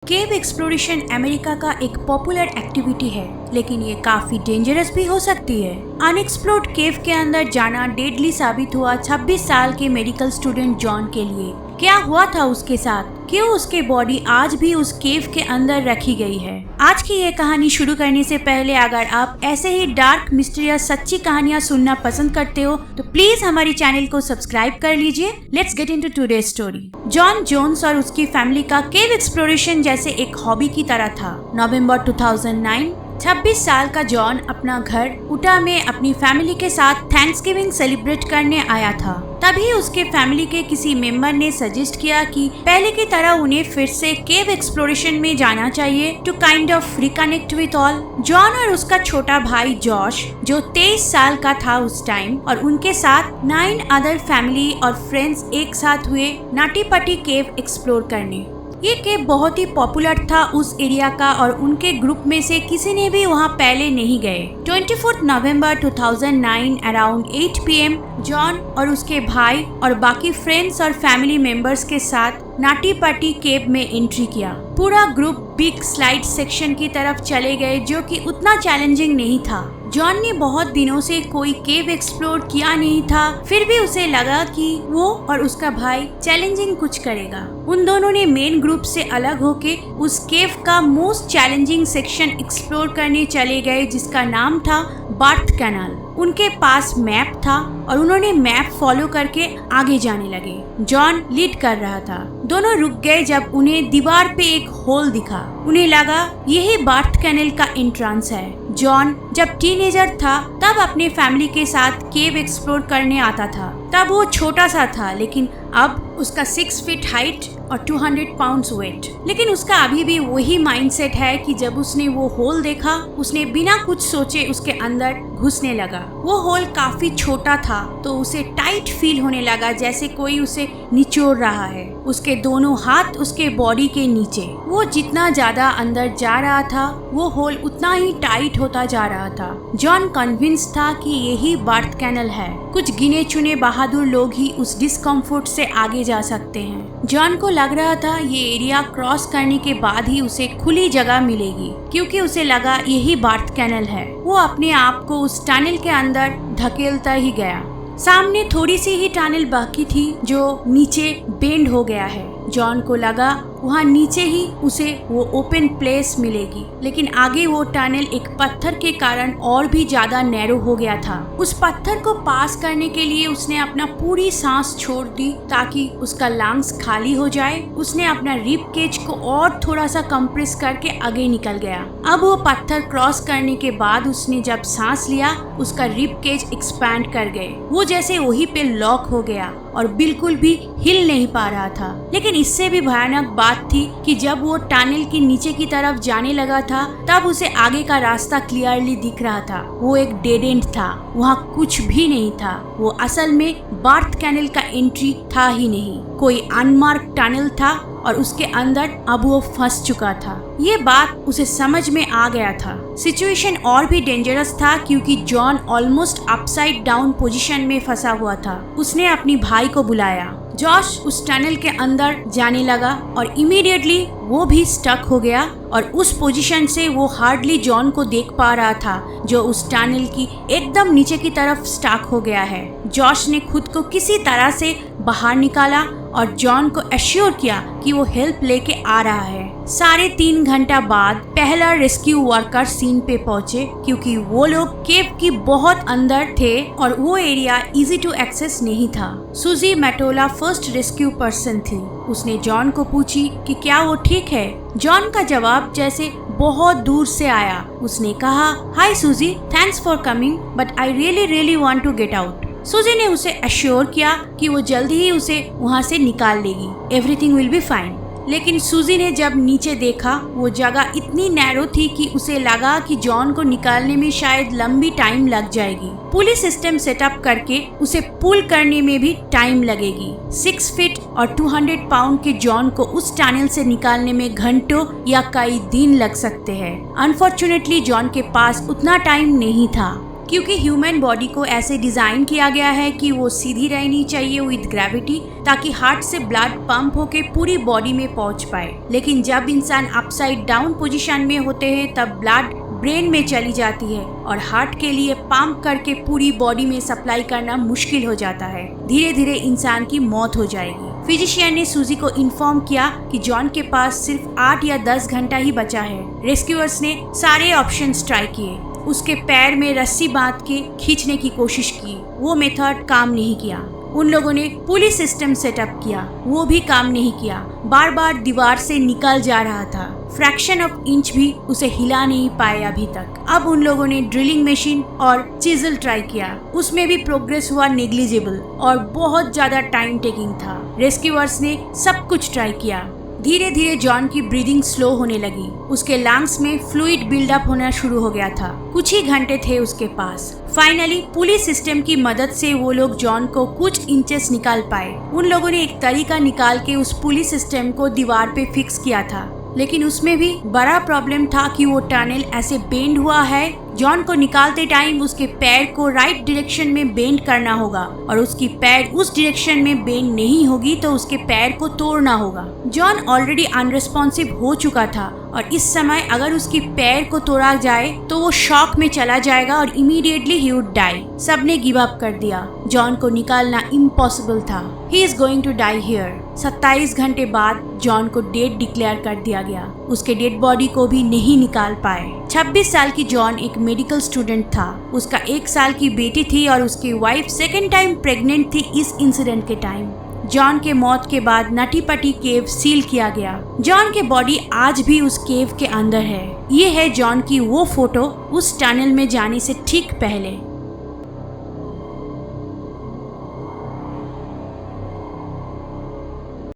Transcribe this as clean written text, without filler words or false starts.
केव exploration America का एक popular activity है, लेकिन ये काफी डेंजरस भी हो सकती है। अनएक्सप्लोर्ड केव के अंदर जाना डेडली साबित हुआ 26 साल के मेडिकल स्टूडेंट जॉन के लिए। क्या हुआ था उसके साथ? क्यों उसके बॉडी आज भी उस केव के अंदर रखी गई है? आज की ये कहानी शुरू करने से पहले अगर आप ऐसे ही डार्क मिस्टीरियस सच्ची कहानियाँ सुनना पसंद करते हो तो प्लीज हमारी चैनल को सब्सक्राइब कर लीजिए। Let's get into today's story. John Jones और उसकी फैमिली का केव एक्सप्लोरेशन जैसे एक हॉबी की तरह था। नवंबर 2009 26 साल का जॉन अपना घर उटा में अपनी फैमिली के साथ थैंक्सगिविंग सेलिब्रेट करने आया था। तभी उसके फैमिली के किसी मेंबर ने सजेस्ट किया कि पहले की तरह उन्हें फिर से केव एक्सप्लोरेशन में जाना चाहिए to kind of reconnect with all. John और उसका छोटा भाई जॉश, जो 23 साल का था उस टाइम, और उनके साथ 9 अदर फैमिली और फ्रेंड्स एक साथ हुए नाटीपटी केव एक्सप्लोर करने। ये केव बहुत ही पॉपुलर था उस एरिया का और उनके ग्रुप में से किसी ने भी वहाँ पहले नहीं गए। 24 नवंबर 2009 अराउंड 8 PM जॉन और उसके भाई और बाकी फ्रेंड्स और फैमिली मेंबर्स के साथ नाटीपटी केव में एंट्री किया। पूरा ग्रुप बिग स्लाइड सेक्शन की तरफ चले गए, जो कि उतना चैलेंजिंग नहीं था। जॉन ने बहुत दिनों से कोई केव एक्सप्लोर किया नहीं था, फिर भी उसे लगा कि वो और उसका भाई चैलेंजिंग कुछ करेगा। उन दोनों ने मेन ग्रुप से अलग होके उस केव का मोस्ट चैलेंजिंग सेक्शन एक्सप्लोर करने चले गए, जिसका नाम था बर्थ कैनाल। उनके पास मैप था और उन्होंने मैप फॉलो करके आगे जाने लगे। जॉन लीड कर रहा था। दोनों रुक गए जब उन्हें दीवार पे एक होल दिखा। उन्हें लगा यही बर्थ कैनाल का एंट्रेंस है। जॉन जब टीनेजर था तब अपने फैमिली के साथ केव एक्सप्लोर करने आता था। तब वो छोटा सा था, लेकिन अब उसका 6 फीट हाइट और 200 पाउंड्स वेट। लेकिन उसका अभी भी वही माइंडसेट है कि जब उसने वो होल देखा, उसने बिना कुछ सोचे उसके अंदर घुसने लगा। वो होल काफी छोटा था तो उसे टाइट फील होने लगा, जैसे कोई उसे निचोड़ रहा है। उसके दोनों हाथ उसके बॉडी के नीचे। वो जितना ज्यादा अंदर जा रहा था, वो होल उतना ही टाइट होता जा रहा था। जॉन कन्विंस था कि यही बर्थ कैनाल है। कुछ गिने चुने बहादुर लोग ही उस डिस्कम्फर्ट से आगे जा सकते हैं। जॉन को लग रहा था ये एरिया क्रॉस करने के बाद ही उसे खुली जगह मिलेगी, क्योंकि उसे लगा यही बर्थ कैनाल है। वो अपने आप को उस टनल के अंदर धकेलता ही गया। सामने थोड़ी सी ही टनल बाकी थी जो नीचे बेंड हो गया है। जॉन को लगा वहाँ नीचे ही उसे वो ओपन प्लेस मिलेगी, लेकिन आगे वो टनल एक पत्थर के कारण और भी ज्यादा नैरो हो गया था। उस पत्थर को पास करने के लिए उसने अपना पूरी सांस छोड़ दी ताकि उसका लंग्स खाली हो जाए। उसने अपना रिब केज को और थोड़ा सा कंप्रेस करके आगे निकल गया। अब वो पत्थर क्रॉस करने के बाद उसने जब सांस लिया, उसका रिब केज एक्सपैंड कर गए। वो जैसे वहीं पे लॉक हो गया और बिल्कुल भी हिल नहीं पा रहा था। लेकिन इससे भी भयानक बात थी कि जब वो टनल के नीचे की तरफ जाने लगा था, तब उसे आगे का रास्ता क्लियरली दिख रहा था। वो एक डेड एंड था, वहाँ कुछ भी नहीं था। वो असल में बर्थ कैनाल का एंट्री था ही नहीं, कोई अनमार्क्ड टनल था और उसके अंदर अब वो फंस चुका था। ये बात उसे समझ में आ गया था। सिचुएशन और भी डेंजरस था क्योंकि John almost upside down position में फंसा हुआ था। उसने अपनी भाई को बुलाया। जॉश उस टनल के अंदर जाने लगा और इमीडिएटली वो भी स्टक हो गया और उस पोजीशन से वो हार्डली जॉन को देख पा रहा था, जो उस टनल की एकदम नीचे की तरफ स्टक हो गया है। जॉश ने खुद को किसी तरह से बाहर निकाला और जॉन को एश्योर किया कि वो हेल्प लेके आ रहा है। 3.5 घंटा बाद पहला रेस्क्यू वर्कर सीन पे पहुंचे, क्योंकि वो लोग केव की बहुत अंदर थे और वो एरिया इजी टू एक्सेस नहीं था। सुजी मेटोला फर्स्ट रेस्क्यू पर्सन थी। उसने जॉन को पूछी कि क्या वो ठीक है। जॉन का जवाब जैसे बहुत दूर से आया। उसने कहा, hi Suzy, thanks for coming, but I really want to get out. Suzy ने उसे एश्योर किया कि वो जल्दी ही उसे वहाँ से निकाल लेगी। Everything will be fine. लेकिन सुजी ने जब नीचे देखा, वो जगह इतनी नैरो थी कि उसे लगा कि जॉन को निकालने में शायद लंबी टाइम लग जाएगी। पुलिस सिस्टम सेटअप करके उसे पुल करने में भी टाइम लगेगी। 6 फीट और 200 पाउंड के जॉन को उस टनल से निकालने में घंटों या कई दिन लग सकते हैं। अनफॉर्चुनेटली जॉन के पास उतना टाइम नहीं था। क्योंकि ह्यूमन बॉडी को ऐसे डिजाइन किया गया है कि वो सीधी रहनी चाहिए विद ग्रेविटी, ताकि हार्ट से ब्लड पंप होके पूरी बॉडी में पहुंच पाए। लेकिन जब इंसान अपसाइड डाउन पोजीशन में होते हैं तब ब्लड ब्रेन में चली जाती है और हार्ट के लिए पंप करके पूरी बॉडी में सप्लाई करना मुश्किल हो जाता है। धीरे धीरे इंसान की मौत हो जाएगी। फिजिशियन ने सूजी को इन्फॉर्म किया कि जॉन के पास सिर्फ 8 या 10 घंटा ही बचा है। रेस्क्यूअर्स ने सारे ऑप्शंस ट्राई किए। उसके पैर में रस्सी बांध के खींचने की कोशिश की, वो मेथड काम नहीं किया। उन लोगों ने पुलिस सिस्टम सेटअप किया, वो भी काम नहीं किया। बार बार दीवार से निकल जा रहा था। फ्रैक्शन ऑफ इंच भी उसे हिला नहीं पाए अभी तक। अब उन लोगों ने ड्रिलिंग मशीन और चिजल ट्राई किया, उसमें भी प्रोग्रेस हुआ नेग्लिजिबल और बहुत ज्यादा टाइम टेकिंग था। रेस्क्यूअर्स ने सब कुछ ट्राई किया। धीरे धीरे जॉन की ब्रीदिंग स्लो होने लगी। उसके लंग्स में फ्लूइड बिल्डअप होना शुरू हो गया था। कुछ ही घंटे थे उसके पास। फाइनली पुलिस सिस्टम की मदद से वो लोग जॉन को कुछ इंचेस निकाल पाए। उन लोगों ने एक तरीका निकाल के उस पुलिस सिस्टम को दीवार पे फिक्स किया था, लेकिन उसमें भी बड़ा प्रॉब्लम था कि वो टनल ऐसे बेंड हुआ है। जॉन को निकालते टाइम उसके पैर को राइट डायरेक्शन में बेंड करना होगा और उसकी पैर उस डायरेक्शन में बेंड नहीं होगी तो उसके पैर को तोड़ना होगा। जॉन ऑलरेडी अनरिस्पॉन्सिव हो चुका था और इस समय अगर उसकी पैर को तोड़ा जाए तो वो शॉक में चला जाएगा और इमीडिएटली ही वुड डाई। सबने गिव अप कर दिया। जॉन को निकालना इम्पॉसिबल था। He is going to die here. 27 घंटे बाद जॉन को डेड डिक्लेयर कर दिया गया। उसके डेड बॉडी को भी नहीं निकाल पाए। 26 साल की जॉन एक मेडिकल स्टूडेंट था। उसका 1 साल की बेटी थी और उसकी वाइफ सेकेंड टाइम प्रेग्नेंट थी इस इंसिडेंट के टाइम। जॉन के मौत के बाद नटी पटी केव सील किया गया। जॉन के बॉडी आज भी उस केव के अंदर है। ये है जॉन की वो फोटो उस टनल में जाने से ठीक पहले।